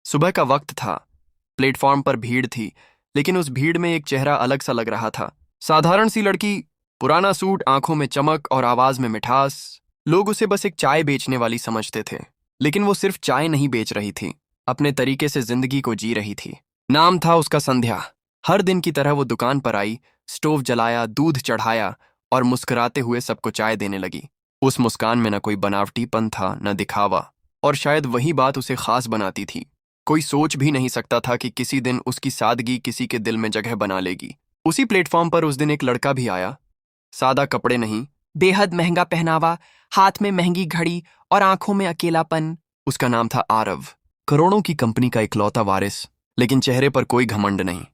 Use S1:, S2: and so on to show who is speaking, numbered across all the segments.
S1: सुबह का वक्त था। प्लेटफॉर्म पर भीड़ थी, लेकिन उस भीड़ में एक चेहरा अलग सा लग रहा था। साधारण सी लड़की, पुराना सूट, आंखों में चमक और आवाज में मिठास। लोग उसे बस एक चाय बेचने वाली समझते थे, लेकिन वो सिर्फ चाय नहीं बेच रही थी, अपने तरीके से जिंदगी को जी रही थी। नाम था उसका संध्या। हर दिन की तरह वो दुकान पर आई, स्टोव जलाया, दूध चढ़ाया और मुस्कुराते हुए सबको चाय देने लगी। उस मुस्कान में न कोई बनावटीपन था, न दिखावा, और शायद वही बात उसे खास बनाती थी। कोई सोच भी नहीं सकता था कि किसी दिन उसकी सादगी किसी के दिल में जगह बना लेगी। उसी प्लेटफॉर्म पर उस दिन एक लड़का भी आया। सादा कपड़े नहीं, बेहद महंगा पहनावा, हाथ में महंगी घड़ी और आंखों में अकेलापन। उसका नाम था आरव। करोड़ों की कंपनी का इकलौता वारिस, लेकिन चेहरे पर कोई घमंड नहीं,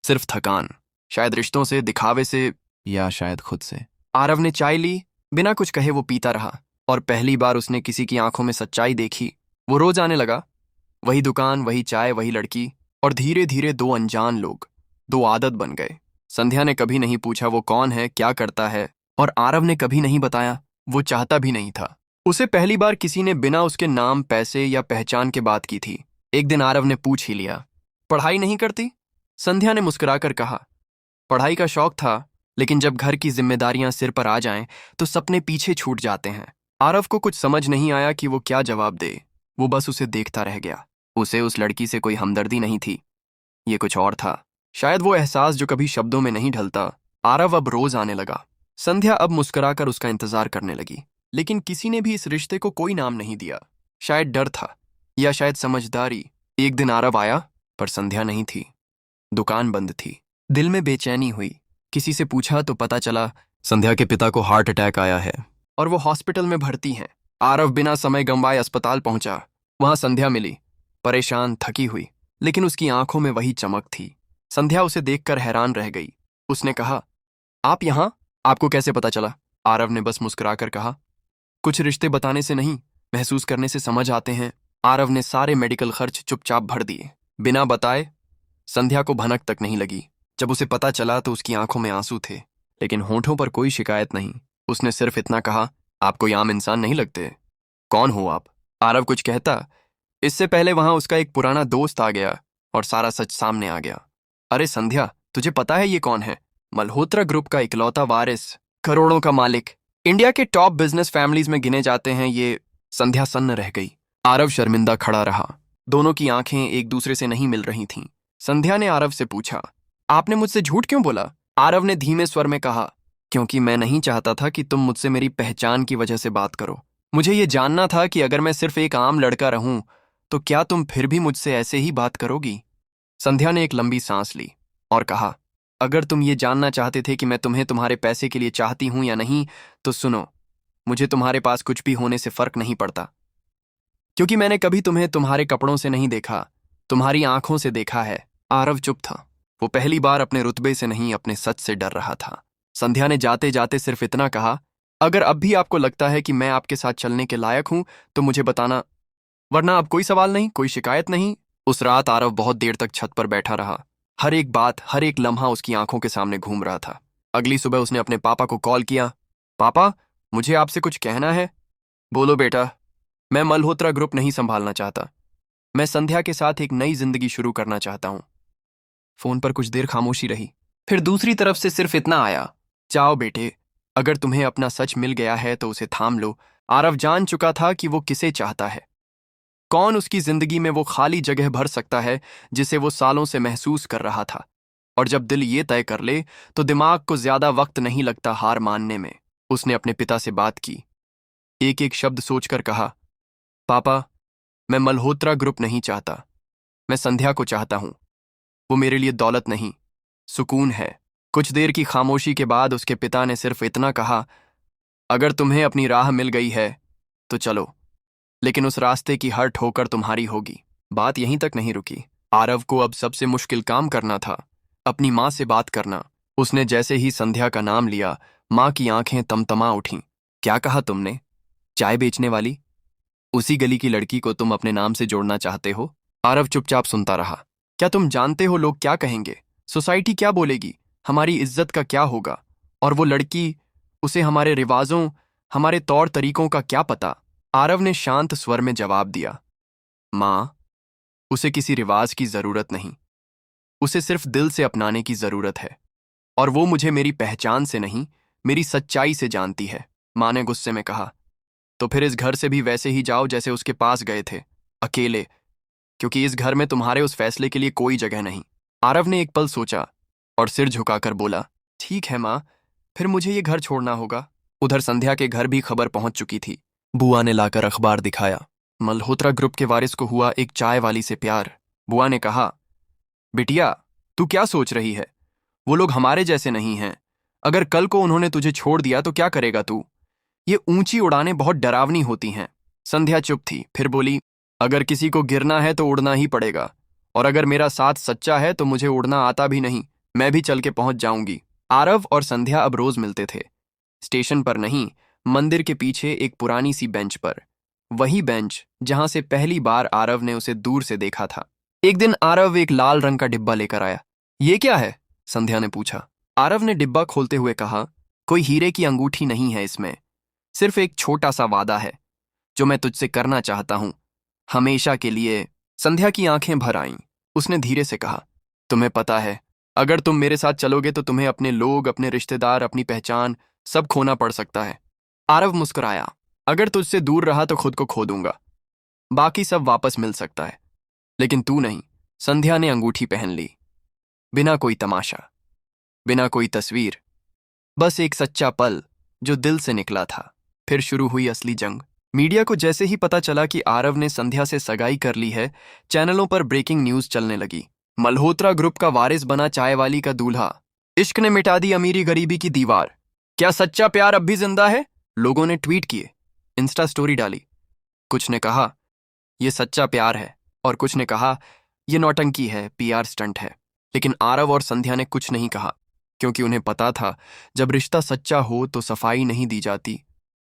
S1: सिर्फ थकान। शायद रिश्तों से, दिखावे से, या शायद खुद से। आरव ने चाय ली, बिना कुछ कहे वो पीता रहा, और पहली बार उसने किसी की आंखों में सच्चाई देखी। वो रोज आने लगा, वही दुकान, वही चाय, वही लड़की, और धीरे धीरे दो अनजान लोग, दो आदत बन गए। संध्या ने कभी नहीं पूछा वो कौन है, क्या करता है, और आरव ने कभी नहीं बताया, वो चाहता भी नहीं था। उसे पहली बार किसी ने बिना उसके नाम, पैसे या पहचान के बात की थी। एक दिन आरव ने पूछ ही लिया, पढ़ाई नहीं करती? संध्या ने मुस्कुराकर कहा, पढ़ाई का शौक था, लेकिन जब घर की जिम्मेदारियां सिर पर आ जाएं, तो सपने पीछे छूट जाते हैं। आरव को कुछ समझ नहीं आया कि वो क्या जवाब दे। वो बस उसे देखता रह गया। उसे उस लड़की से कोई हमदर्दी नहीं थी, ये कुछ और था। शायद वो एहसास जो कभी शब्दों में नहीं ढलता। आरव अब रोज आने लगा। संध्या अब मुस्कुराकर उसका इंतजार करने लगी, लेकिन किसी ने भी इस रिश्ते को कोई नाम नहीं दिया। शायद डर था, या शायद समझदारी। एक दिन आरव आया, पर संध्या नहीं थी। दुकान बंद थी। दिल में बेचैनी हुई। किसी से पूछा तो पता चला संध्या के पिता को हार्ट अटैक आया है और वो हॉस्पिटल में भर्ती हैं। आरव बिना समय गंवाए अस्पताल पहुंचा। वहां संध्या मिली, परेशान, थकी हुई, लेकिन उसकी आंखों में वही चमक थी। संध्या उसे देखकर हैरान रह गई। उसने कहा, आप यहां? आपको कैसे पता चला? आरव ने बस मुस्कुराकर कहा, कुछ रिश्ते बताने से नहीं, महसूस करने से समझ आते हैं। आरव ने सारे मेडिकल खर्च चुपचाप भर दिए, बिना बताए। संध्या को भनक तक नहीं लगी। जब उसे पता चला तो उसकी आंखों में आंसू थे, लेकिन होठों पर कोई शिकायत नहीं। उसने सिर्फ इतना कहा, आप कोई आम इंसान नहीं लगते। कौन हो आप? आरव कुछ कहता, इससे पहले वहां उसका एक पुराना दोस्त आ गया और सारा सच सामने आ गया। अरे संध्या, तुझे पता है ये कौन है? मल्होत्रा ग्रुप का इकलौता वारिस, करोड़ों का मालिक, इंडिया के टॉप बिजनेस फैमिलीज में गिने जाते हैं ये। संध्या सन्न रह गई। आरव शर्मिंदा खड़ा रहा। दोनों की आंखें एक दूसरे से नहीं मिल रही थीं। संध्या ने आरव से पूछा, आपने मुझसे झूठ क्यों बोला? आरव ने धीमे स्वर में कहा, क्योंकि मैं नहीं चाहता था कि तुम मुझसे मेरी पहचान की वजह से बात करो। मुझे ये जानना था कि अगर मैं सिर्फ एक आम लड़का रहूं, तो क्या तुम फिर भी मुझसे ऐसे ही बात करोगी? संध्या ने एक लंबी सांस ली और कहा, अगर तुम ये जानना चाहते थे कि मैं तुम्हें तुम्हारे पैसे के लिए चाहती हूं या नहीं, तो सुनो, मुझे तुम्हारे पास कुछ भी होने से फर्क नहीं पड़ता, क्योंकि मैंने कभी तुम्हें तुम्हारे कपड़ों से नहीं देखा, तुम्हारी आंखों से देखा है। आरव चुप था। वो पहली बार अपने रुतबे से नहीं, अपने सच से डर रहा था। संध्या ने जाते जाते सिर्फ इतना कहा, अगर अब भी आपको लगता है कि मैं आपके साथ चलने के लायक हूं, तो मुझे बताना, वरना अब कोई सवाल नहीं, कोई शिकायत नहीं। उस रात आरव बहुत देर तक छत पर बैठा रहा। हर एक बात, हर एक लम्हा उसकी आंखों के सामने घूम रहा था। अगली सुबह उसने अपने पापा को कॉल किया, पापा, मुझे आपसे कुछ कहना है। बोलो बेटा। मैं मल्होत्रा ग्रुप नहीं संभालना चाहता। मैं संध्या के साथ एक नई जिंदगी शुरू करना चाहता हूं। फोन पर कुछ देर खामोशी रही। फिर दूसरी तरफ से सिर्फ इतना आया, जाओ बेटे, अगर तुम्हें अपना सच मिल गया है तो उसे थाम लो। आरव जान चुका था कि वो किसे चाहता है, कौन उसकी जिंदगी में वो खाली जगह भर सकता है जिसे वो सालों से महसूस कर रहा था। और जब दिल ये तय कर ले, तो दिमाग को ज्यादा वक्त नहीं लगता हार मानने में। उसने अपने पिता से बात की, एक एक शब्द सोचकर कहा, पापा, मैं मल्होत्रा ग्रुप नहीं चाहता, मैं संध्या को चाहता हूं। वो मेरे लिए दौलत नहीं, सुकून है। कुछ देर की खामोशी के बाद उसके पिता ने सिर्फ इतना कहा, अगर तुम्हें अपनी राह मिल गई है तो चलो, लेकिन उस रास्ते की हर ठोकर तुम्हारी होगी। बात यहीं तक नहीं रुकी। आरव को अब सबसे मुश्किल काम करना था, अपनी माँ से बात करना। उसने जैसे ही संध्या का नाम लिया, माँ की आंखें तमतमा उठीं। क्या कहा तुमने? चाय बेचने वाली? उसी गली की लड़की को तुम अपने नाम से जोड़ना चाहते हो? आरव चुपचाप सुनता रहा। क्या तुम जानते हो लोग क्या कहेंगे? सोसाइटी क्या बोलेगी? हमारी इज्जत का क्या होगा? और वो लड़की, उसे हमारे रिवाजों, हमारे तौर तरीकों का क्या पता? आरव ने शांत स्वर में जवाब दिया, माँ, उसे किसी रिवाज की जरूरत नहीं, उसे सिर्फ दिल से अपनाने की जरूरत है। और वो मुझे मेरी पहचान से नहीं, मेरी सच्चाई से जानती है। माँ ने गुस्से में कहा, तो फिर इस घर से भी वैसे ही जाओ जैसे उसके पास गए थे, अकेले, क्योंकि इस घर में तुम्हारे उस फैसले के लिए कोई जगह नहीं। आरव ने एक पल सोचा और सिर झुकाकर बोला, ठीक है माँ, फिर मुझे ये घर छोड़ना होगा। उधर संध्या के घर भी खबर पहुंच चुकी थी। बुआ ने लाकर अखबार दिखाया, मल्होत्रा ग्रुप के वारिस को हुआ एक चाय वाली से प्यार। बुआ ने कहा, बिटिया, तू क्या सोच रही है? वो लोग हमारे जैसे नहीं हैं। अगर कल को उन्होंने तुझे छोड़ दिया तो क्या करेगा तू? ये ऊंची उड़ानें बहुत डरावनी होती हैं। संध्या चुप थी, फिर बोली, अगर किसी को गिरना है तो उड़ना ही पड़ेगा, और अगर मेरा साथ सच्चा है तो मुझे उड़ना आता भी नहीं, मैं भी चल के पहुंच जाऊंगी। आरव और संध्या अब रोज मिलते थे, स्टेशन पर नहीं, मंदिर के पीछे एक पुरानी सी बेंच पर, वही बेंच जहां से पहली बार आरव ने उसे दूर से देखा था। एक दिन आरव एक लाल रंग का डिब्बा लेकर आया। ये क्या है? संध्या ने पूछा। आरव ने डिब्बा खोलते हुए कहा, कोई हीरे की अंगूठी नहीं है इसमें, सिर्फ एक छोटा सा वादा है जो मैं तुझसे करना चाहता हूं, हमेशा के लिए। संध्या की आंखें भर आईं। उसने धीरे से कहा, तुम्हें पता है, अगर तुम मेरे साथ चलोगे तो तुम्हें अपने लोग, अपने रिश्तेदार, अपनी पहचान सब खोना पड़ सकता है। आरव मुस्कुराया, अगर तुझसे दूर रहा तो खुद को खो दूंगा, बाकी सब वापस मिल सकता है, लेकिन तू नहीं। संध्या ने अंगूठी पहन ली, बिना कोई तमाशा, बिना कोई तस्वीर, बस एक सच्चा पल जो दिल से निकला था। फिर शुरू हुई असली जंग। मीडिया को जैसे ही पता चला कि आरव ने संध्या से सगाई कर ली है, चैनलों पर ब्रेकिंग न्यूज चलने लगी। मल्होत्रा ग्रुप का वारिस बना चाय वाली का दूल्हा, इश्क ने मिटा दी अमीरी गरीबी की दीवार, क्या सच्चा प्यार अब भी जिंदा है? लोगों ने ट्वीट किए, इंस्टा स्टोरी डाली। कुछ ने कहा यह सच्चा प्यार है, और कुछ ने कहा यह नौटंकी है, पीआर स्टंट है। लेकिन आरव और संध्या ने कुछ नहीं कहा, क्योंकि उन्हें पता था जब रिश्ता सच्चा हो तो सफाई नहीं दी जाती,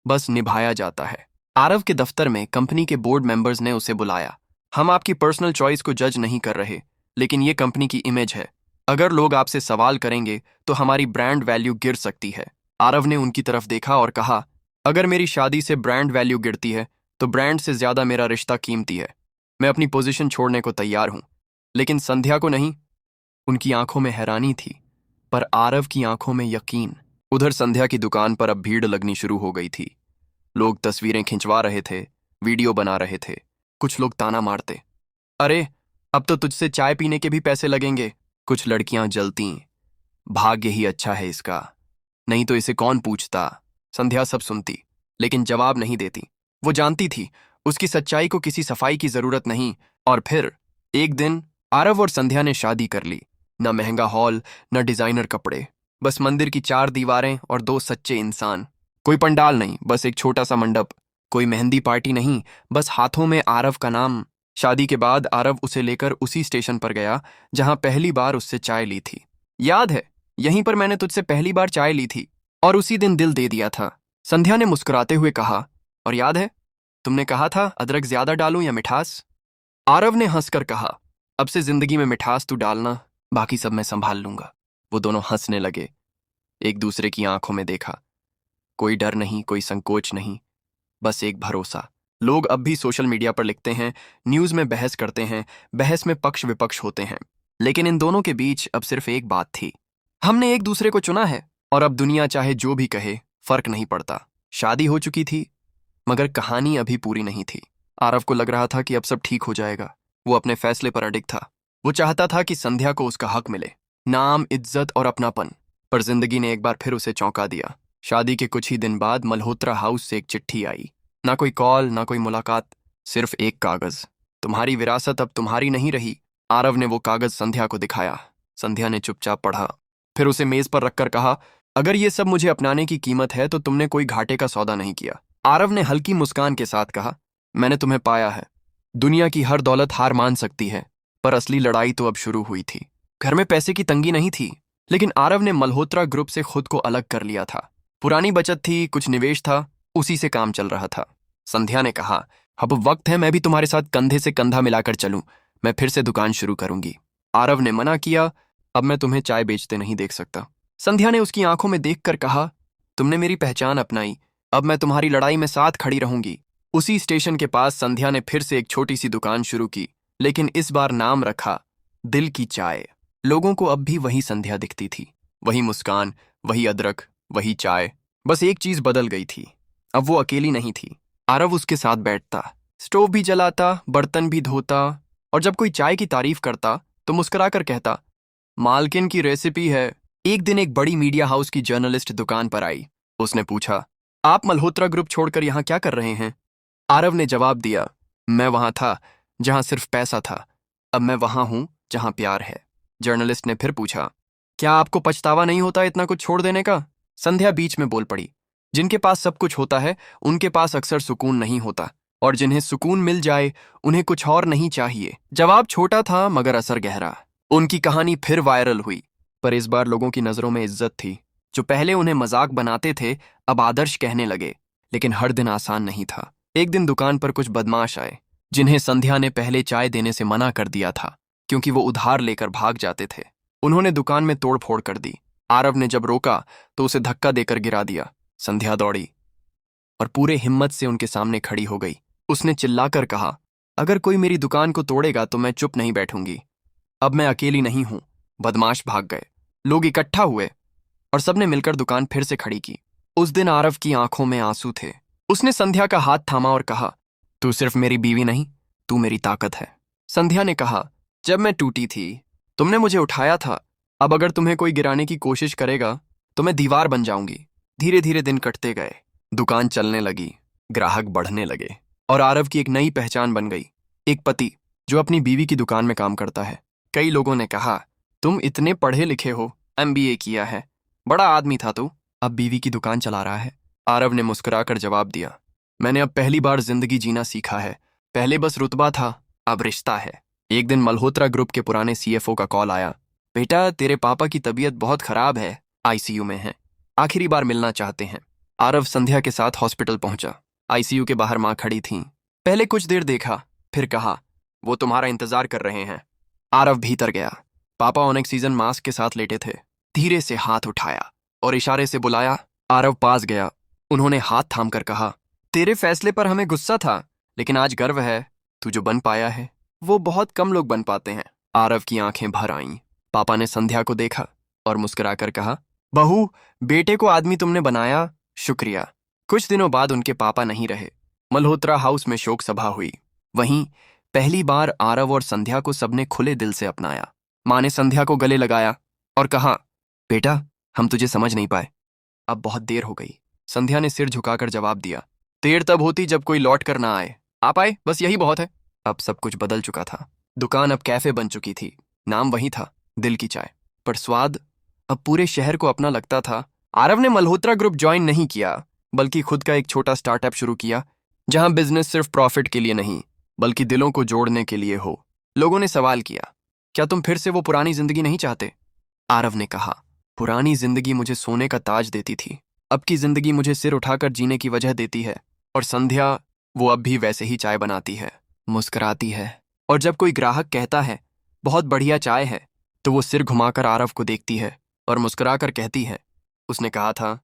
S1: बस निभाया जाता है। आरव के दफ्तर में कंपनी के बोर्ड मेंबर्स ने उसे बुलाया। हम आपकी पर्सनल चॉइस को जज नहीं कर रहे, लेकिन ये कंपनी की इमेज है। अगर लोग आपसे सवाल करेंगे तो हमारी ब्रांड वैल्यू गिर सकती है। आरव ने उनकी तरफ देखा और कहा, अगर मेरी शादी से ब्रांड वैल्यू गिरती है तो ब्रांड से ज्यादा मेरा रिश्ता कीमती है। मैं अपनी पोजीशन छोड़ने को तैयार हूं। लेकिन संध्या को नहीं। उनकी आंखों में हैरानी थी, पर आरव की आंखों में यकीन। उधर संध्या की दुकान पर अब भीड़ लगनी शुरू हो गई थी। लोग तस्वीरें खिंचवा रहे थे, वीडियो बना रहे थे। कुछ लोग ताना मारते, अरे अब तो तुझसे चाय पीने के भी पैसे लगेंगे। कुछ लड़कियां जलती, भाग्य ही अच्छा है इसका, नहीं तो इसे कौन पूछता। संध्या सब सुनती, लेकिन जवाब नहीं देती। वो जानती थी उसकी सच्चाई को किसी सफाई की जरूरत नहीं। और फिर एक दिन आरव और संध्या ने शादी कर ली। न महंगा हॉल, न डिजाइनर कपड़े, बस मंदिर की 4 दीवारें और 2 सच्चे इंसान। कोई पंडाल नहीं, बस एक छोटा सा मंडप। कोई मेहंदी पार्टी नहीं, बस हाथों में आरव का नाम। शादी के बाद आरव उसे लेकर उसी स्टेशन पर गया जहां पहली बार उससे चाय ली थी। याद है, यहीं पर मैंने तुझसे पहली बार चाय ली थी और उसी दिन दिल दे दिया था। संध्या ने मुस्कुराते हुए कहा, और याद है तुमने कहा था अदरक ज्यादा डालूं या मिठास? आरव ने हंसकर कहा, अब से जिंदगी में मिठास तू डालना, बाकी सब मैं संभाल लूंगा। वो दोनों हंसने लगे, एक दूसरे की आंखों में देखा। कोई डर नहीं, कोई संकोच नहीं, बस एक भरोसा। लोग अब भी सोशल मीडिया पर लिखते हैं, न्यूज में बहस करते हैं, बहस में पक्ष विपक्ष होते हैं, लेकिन इन दोनों के बीच अब सिर्फ एक बात थी, हमने एक दूसरे को चुना है। और अब दुनिया चाहे जो भी कहे, फर्क नहीं पड़ता। शादी हो चुकी थी, मगर कहानी अभी पूरी नहीं थी। आरव को लग रहा था कि अब सब ठीक हो जाएगा। वो अपने फैसले पर अडिग था। वो चाहता था कि संध्या को उसका हक मिले, नाम, इज्जत और अपनापन। पर जिंदगी ने एक बार फिर उसे चौंका दिया। शादी के कुछ ही दिन बाद मल्होत्रा हाउस से एक चिट्ठी आई। ना कोई कॉल, ना कोई मुलाकात, सिर्फ एक कागज, तुम्हारी विरासत अब तुम्हारी नहीं रही। आरव ने वो कागज संध्या को दिखाया। संध्या ने चुपचाप पढ़ा, फिर उसे मेज पर रखकर कहा, अगर ये सब मुझे अपनाने की कीमत है तो तुमने कोई घाटे का सौदा नहीं किया। आरव ने हल्की मुस्कान के साथ कहा, मैंने तुम्हें पाया है। दुनिया की हर दौलत हार मान सकती है, पर असली लड़ाई तो अब शुरू हुई थी। घर में पैसे की तंगी नहीं थी, लेकिन आरव ने मल्होत्रा ग्रुप से खुद को अलग कर लिया था। पुरानी बचत थी, कुछ निवेश था, उसी से काम चल रहा था। संध्या ने कहा, अब वक्त है मैं भी तुम्हारे साथ कंधे से कंधा मिलाकर चलूं, मैं फिर से दुकान शुरू करूंगी। आरव ने मना किया, अब मैं तुम्हें चाय बेचते नहीं देख सकता। संध्या ने उसकी आंखों में देखकर कहा, तुमने मेरी पहचान अपनाई, अब मैं तुम्हारी लड़ाई में साथ खड़ी रहूंगी। उसी स्टेशन के पास संध्या ने फिर से एक छोटी सी दुकान शुरू की, लेकिन इस बार नाम रखा दिल की चाय। लोगों को अब भी वही संध्या दिखती थी, वही मुस्कान, वही अदरक, वही चाय। बस एक चीज बदल गई थी, अब वो अकेली नहीं थी। आरव उसके साथ बैठता, स्टोव भी जलाता, बर्तन भी धोता, और जब कोई चाय की तारीफ करता तो मुस्कुराकर कहता, मालकिन की रेसिपी है। एक दिन एक बड़ी मीडिया हाउस की जर्नलिस्ट दुकान पर आई। उसने पूछा, आप मल्होत्रा ग्रुप छोड़कर यहाँ क्या कर रहे हैं? आरव ने जवाब दिया, मैं वहां था जहां सिर्फ पैसा था, अब मैं वहां हूं जहां प्यार है। जर्नलिस्ट ने फिर पूछा, क्या आपको पछतावा नहीं होता इतना कुछ छोड़ देने का? संध्या बीच में बोल पड़ी, जिनके पास सब कुछ होता है उनके पास अक्सर सुकून नहीं होता, और जिन्हें सुकून मिल जाए उन्हें कुछ और नहीं चाहिए। जवाब छोटा था मगर असर गहरा। उनकी कहानी फिर वायरल हुई, पर इस बार लोगों की नजरों में इज्जत थी। जो पहले उन्हें मजाक बनाते थे अब आदर्श कहने लगे। लेकिन हर दिन आसान नहीं था। एक दिन दुकान पर कुछ बदमाश आए, जिन्हें संध्या ने पहले चाय देने से मना कर दिया था, क्योंकि वो उधार लेकर भाग जाते थे। उन्होंने दुकान में तोड़फोड़ कर दी। आरव ने जब रोका तो उसे धक्का देकर गिरा दिया। संध्या दौड़ी और पूरे हिम्मत से उनके सामने खड़ी हो गई। उसने चिल्लाकर कहा, अगर कोई मेरी दुकान को तोड़ेगा तो मैं चुप नहीं बैठूंगी। अब मैं अकेली नहीं हूं। बदमाश भाग गए। लोग इकट्ठा हुए और सबने मिलकर दुकान फिर से खड़ी की। उस दिन आरव की आंखों में आंसू थे। उसने संध्या का हाथ थामा और कहा, तू सिर्फ मेरी बीवी नहीं, तू मेरी ताकत है। संध्या ने कहा, जब मैं टूटी थी तुमने मुझे उठाया था, अब अगर तुम्हें कोई गिराने की कोशिश करेगा तो मैं दीवार बन जाऊंगी। धीरे धीरे दिन कटते गए। दुकान चलने लगी, ग्राहक बढ़ने लगे, और आरव की एक नई पहचान बन गई। एक पति जो अपनी बीवी की दुकान में काम करता है। कई लोगों ने कहा, तुम इतने पढ़े लिखे हो, MBA किया है, बड़ा आदमी था तू, अब बीवी की दुकान चला रहा है। आरव ने मुस्कुराकर जवाब दिया, मैंने अब पहली बार जिंदगी जीना सीखा है। पहले बस रुतबा था, अब रिश्ता है। एक दिन मल्होत्रा ग्रुप के पुराने CFO का कॉल आया, बेटा तेरे पापा की तबीयत बहुत खराब है, ICU में है, आखिरी बार मिलना चाहते हैं। आरव संध्या के साथ हॉस्पिटल पहुंचा। ICU के बाहर मां खड़ी थीं। पहले कुछ देर देखा, फिर कहा, वो तुम्हारा इंतजार कर रहे हैं। आरव भीतर गया। पापा ऑक्सीजन मास्क के साथ लेटे थे। धीरे से हाथ उठाया और इशारे से बुलाया। आरव पास गया। उन्होंने हाथ थामकर कहा, तेरे फैसले पर हमें गुस्सा था, लेकिन आज गर्व है, तू जो बन पाया है वो बहुत कम लोग बन पाते हैं। आरव की आंखें भर आईं। पापा ने संध्या को देखा और मुस्कुराकर कहा, बहू, बेटे को आदमी तुमने बनाया, शुक्रिया। कुछ दिनों बाद उनके पापा नहीं रहे। मल्होत्रा हाउस में शोक सभा हुई। वहीं पहली बार आरव और संध्या को सबने खुले दिल से अपनाया। मां ने संध्या को गले लगाया और कहा, बेटा हम तुझे समझ नहीं पाए, अब बहुत देर हो गई। संध्या ने सिर झुकाकर जवाब दिया, देर तब होती जब कोई लौट कर ना आए, आप आए बस यही बहुत है। अब सब कुछ बदल चुका था। दुकान अब कैफे बन चुकी थी। नाम वही था, दिल की चाय, पर स्वाद अब पूरे शहर को अपना लगता था। आरव ने मल्होत्रा ग्रुप ज्वाइन नहीं किया, बल्कि खुद का एक छोटा स्टार्टअप शुरू किया, जहां बिजनेस सिर्फ प्रॉफिट के लिए नहीं बल्कि दिलों को जोड़ने के लिए हो। लोगों ने सवाल किया, क्या तुम फिर से वो पुरानी जिंदगी नहीं चाहते? आरव ने कहा, पुरानी जिंदगी मुझे सोने का ताज देती थी, अब की जिंदगी मुझे सिर उठाकर जीने की वजह देती है। और संध्या, वो अब भी वैसे ही चाय बनाती है, मुस्कुराती है, और जब कोई ग्राहक कहता है बहुत बढ़िया चाय है तो वो सिर घुमाकर आरव को देखती है और मुस्कुराकर कहती है, उसने कहा था,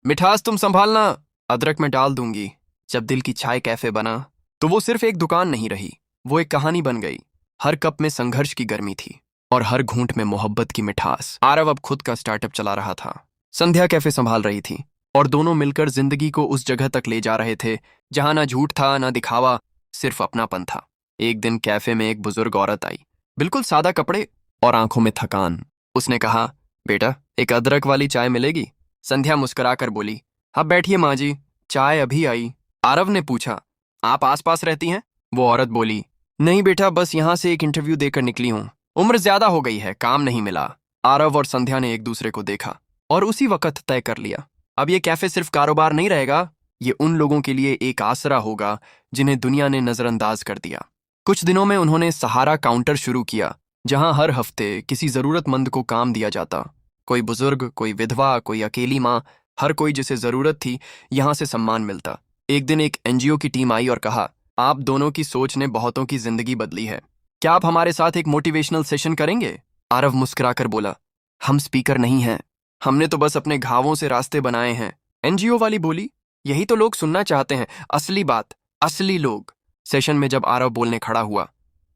S1: मिठास तुम संभालना, अदरक में डाल दूंगी। जब दिल की चाय कैफे बना तो वो सिर्फ एक दुकान नहीं रही, वो एक कहानी बन गई। हर कप में संघर्ष की गर्मी थी और हर घूंट में मोहब्बत की मिठास। आरव अब खुद का स्टार्टअप चला रहा था, संध्या कैफे संभाल रही थी, और दोनों मिलकर जिंदगी को उस जगह तक ले जा रहे थे जहां ना झूठ था ना दिखावा, सिर्फ अपनापन था। एक दिन कैफे में एक बुजुर्ग औरत आई, बिल्कुल सादा कपड़े और आंखों में थकान। उसने कहा, बेटा एक अदरक वाली चाय मिलेगी? संध्या मुस्कुराकर बोली, हाँ बैठिए माँ जी, चाय अभी आई। आरव ने पूछा, आप आसपास रहती हैं? वो औरत बोली, नहीं बेटा, बस यहाँ से एक इंटरव्यू देकर निकली हूँ, उम्र ज्यादा हो गई है, काम नहीं मिला। आरव और संध्या ने एक दूसरे को देखा और उसी वक्त तय कर लिया, अब ये कैफे सिर्फ कारोबार नहीं रहेगा, ये उन लोगों के लिए एक आसरा होगा जिन्हें दुनिया ने नजरअंदाज कर दिया। कुछ दिनों में उन्होंने सहारा काउंटर शुरू किया, जहां हर हफ्ते किसी जरूरतमंद को काम दिया जाता। कोई बुजुर्ग, कोई विधवा, कोई अकेली माँ, हर कोई जिसे जरूरत थी यहां से सम्मान मिलता। एक दिन एक NGO की टीम आई और कहा, आप दोनों की सोच ने बहुतों की जिंदगी बदली है, क्या आप हमारे साथ एक मोटिवेशनल सेशन करेंगे? आरव मुस्कुराकर बोला, हम स्पीकर नहीं हैं, हमने तो बस अपने घावों से रास्ते बनाए हैं। NGO वाली बोली, यही तो लोग सुनना चाहते हैं, असली बात, असली लोग। सेशन में जब आरव बोलने खड़ा हुआ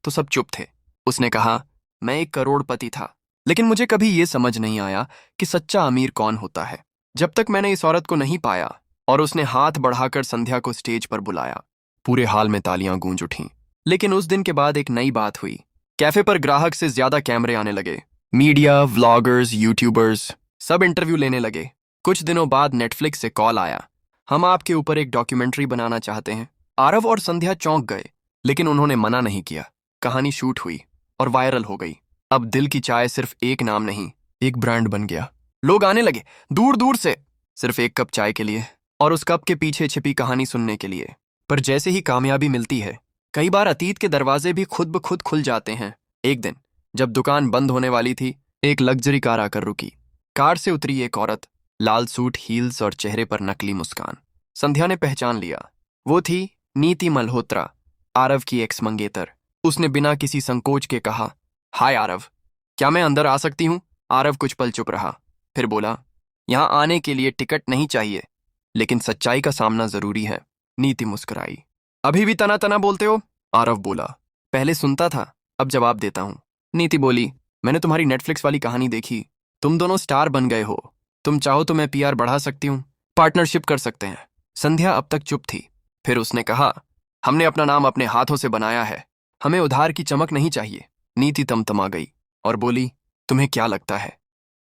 S1: तो सब चुप थे। उसने कहा, मैं एक करोड़पति था, लेकिन मुझे कभी ये समझ नहीं आया कि सच्चा अमीर कौन होता है, जब तक मैंने इस औरत को नहीं पाया। और उसने हाथ बढ़ाकर संध्या को स्टेज पर बुलाया। पूरे हाल में तालियां गूंज उठीं। लेकिन उस दिन के बाद एक नई बात हुई। कैफे पर ग्राहक से ज्यादा कैमरे आने लगे। मीडिया, व्लॉगर्स, यूट्यूबर्स सब इंटरव्यू लेने लगे। कुछ दिनों बाद नेटफ्लिक्स से कॉल आया, हम आपके ऊपर एक डॉक्यूमेंट्री बनाना चाहते हैं। आरव और संध्या चौंक गए, लेकिन उन्होंने मना नहीं किया। कहानी शूट हुई और वायरल हो गई। अब दिल की चाय सिर्फ एक नाम नहीं, एक ब्रांड बन गया। लोग आने लगे दूर दूर से, सिर्फ एक कप चाय के लिए और उस कप के पीछे छिपी कहानी सुनने के लिए। पर जैसे ही कामयाबी मिलती है, कई बार अतीत के दरवाजे भी खुद ब खुद खुल जाते हैं। एक दिन जब दुकान बंद होने वाली थी, एक लग्जरी कार आकर रुकी। कार से उतरी एक औरत, लाल सूट, हील्स और चेहरे पर नकली मुस्कान। संध्या ने पहचान लिया, वो थी नीति मल्होत्रा, आरव की एक्स मंगेतर। उसने बिना किसी संकोच के कहा, हाय आरव, क्या मैं अंदर आ सकती हूँ? आरव कुछ पल चुप रहा, फिर बोला, यहाँ आने के लिए टिकट नहीं चाहिए, लेकिन सच्चाई का सामना जरूरी है। नीति मुस्कुराई। अभी भी तना तना बोलते हो? आरव बोला, पहले सुनता था, अब जवाब देता हूँ। नीति बोली, मैंने तुम्हारी नेटफ्लिक्स वाली कहानी देखी, तुम दोनों स्टार बन गए हो। तुम चाहो तो मैं पीआर बढ़ा सकती हूँ, पार्टनरशिप कर सकते हैं। संध्या अब तक चुप थी, फिर उसने कहा, हमने अपना नाम अपने हाथों से बनाया है, हमें उधार की चमक नहीं चाहिए। नीति तमतमा गई और बोली, तुम्हें क्या लगता है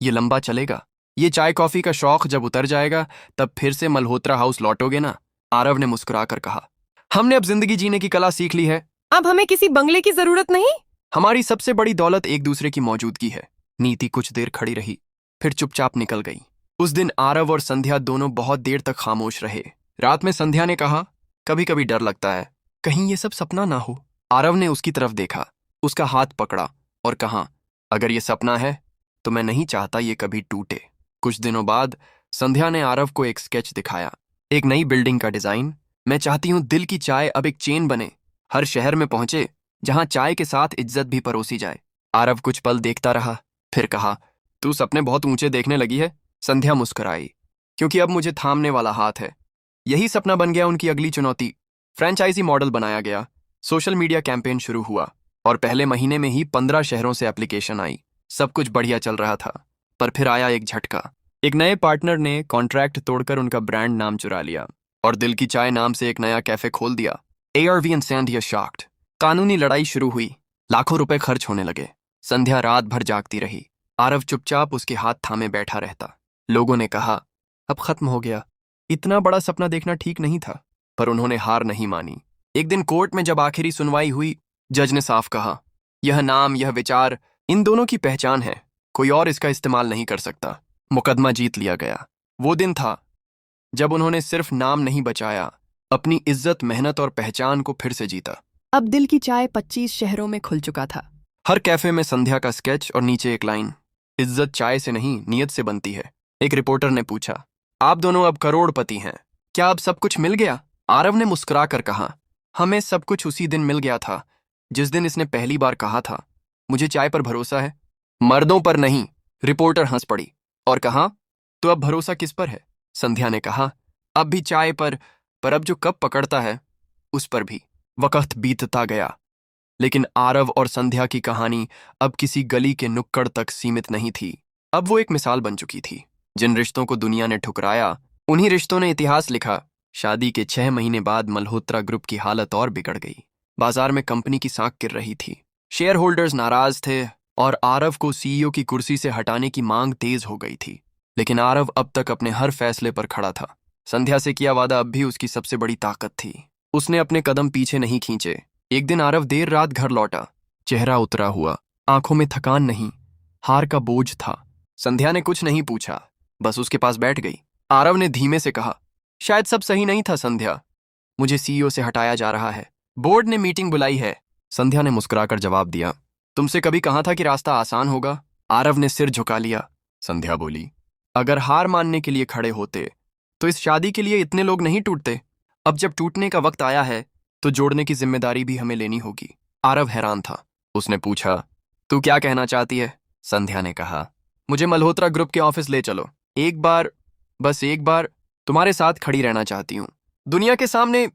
S1: ये लंबा चलेगा? ये चाय कॉफी का शौक जब उतर जाएगा, तब फिर से मल्होत्रा हाउस लौटोगे ना? आरव ने मुस्कुराकर कहा, हमने अब जिंदगी जीने की कला सीख ली है,
S2: अब हमें किसी बंगले की जरूरत नहीं।
S1: हमारी सबसे बड़ी दौलत एक दूसरे की मौजूदगी है। नीति कुछ देर खड़ी रही, फिर चुपचाप निकल गई। उस दिन आरव और संध्या दोनों बहुत देर तक खामोश रहे। रात में संध्या ने कहा, कभी कभी डर लगता है कहीं ये सब सपना ना हो। आरव ने उसकी तरफ देखा, उसका हाथ पकड़ा और कहा, अगर ये सपना है तो मैं नहीं चाहता ये कभी टूटे। कुछ दिनों बाद संध्या ने आरव को एक स्केच दिखाया, एक नई बिल्डिंग का डिजाइन। मैं चाहती हूँ दिल की चाय अब एक चेन बने, हर शहर में पहुंचे, जहां चाय के साथ इज्जत भी परोसी जाए। आरव कुछ पल देखता रहा, फिर कहा, तू सपने बहुत ऊंचे देखने लगी है। संध्या मुस्कुराई, क्योंकि अब मुझे थामने वाला हाथ है। यही सपना बन गया उनकी अगली चुनौती। फ्रेंचाइजी मॉडल बनाया गया, सोशल मीडिया कैंपेन शुरू हुआ और पहले महीने में ही 15 शहरों से एप्लीकेशन आई। सब कुछ बढ़िया चल रहा था, पर फिर आया एक झटका। एक नए पार्टनर ने कॉन्ट्रैक्ट तोड़कर उनका ब्रांड नाम चुरा लिया और दिल की चाय नाम से एक नया कैफे खोल दिया। ARV and Sandhya shocked. कानूनी लड़ाई शुरू हुई, लाखों रुपए खर्च होने लगे। संध्या रात भर जागती रही, आरव चुपचाप उसके हाथ थामे बैठा रहता। लोगों ने कहा, अब खत्म हो गया, इतना बड़ा सपना देखना ठीक नहीं था, पर उन्होंने हार नहीं मानी। एक दिन कोर्ट में जब आखिरी सुनवाई हुई, जज ने साफ कहा, यह नाम, यह विचार इन दोनों की पहचान है, कोई और इसका इस्तेमाल नहीं कर सकता। मुकदमा जीत लिया गया। वो दिन था जब उन्होंने सिर्फ नाम नहीं बचाया, अपनी इज्जत, मेहनत और पहचान को फिर से जीता।
S2: अब दिल की चाय 25 शहरों में खुल चुका था।
S1: हर कैफे में संध्या का स्केच और नीचे एक लाइन, इज्जत चाय से नहीं नियत से बनती है। एक रिपोर्टर ने पूछा, आप दोनों अब करोड़पति हैं, क्या अब सब कुछ मिल गया? आरव ने मुस्कुरा कर कहा, हमें सब कुछ उसी दिन मिल गया था जिस दिन इसने पहली बार कहा था, मुझे चाय पर भरोसा है, मर्दों पर नहीं। रिपोर्टर हंस पड़ी और कहा, तो अब भरोसा किस पर है? संध्या ने कहा, अब भी चाय पर अब जो कप पकड़ता है उस पर भी। वक्त बीतता गया, लेकिन आरव और संध्या की कहानी अब किसी गली के नुक्कड़ तक सीमित नहीं थी। अब वो एक मिसाल बन चुकी थी। जिन रिश्तों को दुनिया ने ठुकराया, उन्हीं रिश्तों ने इतिहास लिखा। शादी के 6 महीने बाद मल्होत्रा ग्रुप की हालत और बिगड़ गई। बाजार में कंपनी की साख गिर रही थी, शेयर होल्डर्स नाराज थे और आरव को CEO की कुर्सी से हटाने की मांग तेज हो गई थी। लेकिन आरव अब तक अपने हर फैसले पर खड़ा था। संध्या से किया वादा अब भी उसकी सबसे बड़ी ताकत थी। उसने अपने कदम पीछे नहीं खींचे। एक दिन आरव देर रात घर लौटा, चेहरा उतरा हुआ, आंखों में थकान नहीं, हार का बोझ था। संध्या ने कुछ नहीं पूछा, बस उसके पास बैठ गई। आरव ने धीमे से कहा, शायद सब सही नहीं था संध्या, मुझे CEO से हटाया जा रहा है, बोर्ड ने मीटिंग बुलाई है। संध्या ने मुस्कुराकर जवाब दिया, तुमसे कभी कहा था कि रास्ता आसान होगा? आरव ने सिर झुका लिया। संध्या बोली, अगर हार मानने के लिए खड़े होते तो इस शादी के लिए इतने लोग नहीं टूटते। अब जब टूटने का वक्त आया है तो जोड़ने की जिम्मेदारी भी हमें लेनी होगी। आरव हैरान था। उसने पूछा, तू क्या कहना चाहती है? संध्या ने कहा, मुझे मल्होत्रा ग्रुप के ऑफिस ले चलो, एक बार, बस एक बार तुम्हारे साथ खड़ी रहना चाहती हूँ, दुनिया के सामने